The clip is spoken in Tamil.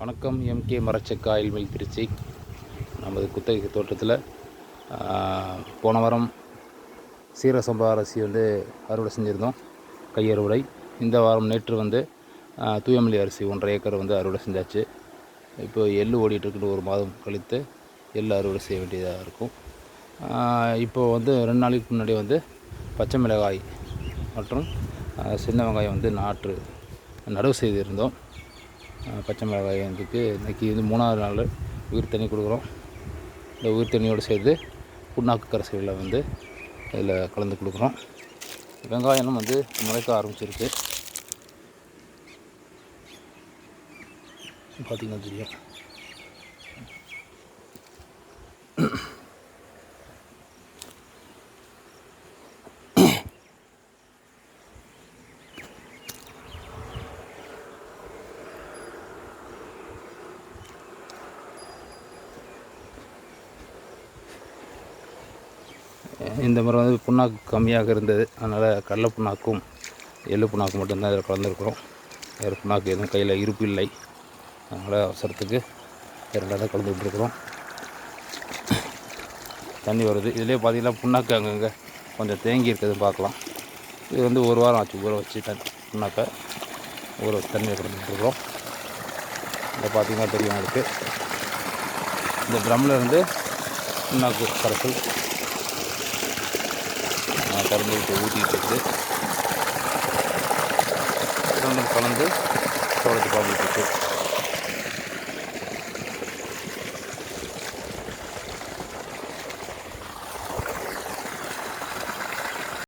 வணக்கம். எம்கே மரச்செக்கு ஆயில் மில் திருச்சி. நமது குத்தகை தோட்டத்தில் போன வாரம் சீரக சம்பா அரிசி அறுவடை செஞ்சுருந்தோம், கை அறுவடை. இந்த வாரம் நேற்று தூயமல்லி அரிசி 1.5 ஏக்கர் அறுவடை செஞ்சாச்சு. இப்போ எள்ளு ஓடிட்டுருக்குன்னு 1 மாதம் கழித்து எள்ளு அறுவடை செய்ய வேண்டியதாக இருக்கும். இப்போது 2 நாளைக்கு முன்னாடி பச்சை மிளகாய் மற்றும் சின்ன வெங்காயம் நடவு செய்திருந்தோம். பச்சை மிளகாய் இன்றைக்கி 3ஆவது நாள் உயிர் தண்ணி கொடுக்குறோம். இந்த உயிர் தண்ணியோடு சேர்த்து புண்ணாக்கு கரைசல்களை இதில் கலந்து கொடுக்குறோம். வெங்காயம் முளைக்க ஆரம்பிச்சிருக்கு, பார்த்திங்கன்னா தெரியும். இந்த முறை புண்ணாக்கு கம்மியாக இருந்தது, அதனால் கடலை புண்ணாக்கும் எள்ளு புண்ணாக்கு மட்டும்தான் இதில் கலந்துருக்குறோம். வேறு புண்ணாக்கு எதுவும் கையில் இருப்பு இல்லை, அதனால் அவசரத்துக்கு இரண்டாவது கலந்து விட்டுருக்குறோம். தண்ணி வருது. இதிலே பார்த்திங்கன்னா புண்ணாக்கு அங்கங்கே கொஞ்சம் தேங்கி இருக்கிறது பார்க்கலாம். இது 1 வாரம் ஆச்சு ஊற வச்சு புண்ணாக்கை ஊற வச்சு தண்ணியை கலந்து விட்டுருக்குறோம். இதை பார்த்திங்கன்னா தெரியும். இருக்குது இந்த ட்ரம்மில் இருந்து புண்ணாக்கு கரைசல் கறந்து விட்டு ஊற்றிட்டு இருக்குது. கலந்து தோட்டத்துக்கு கலந்துட்டு இருக்குது.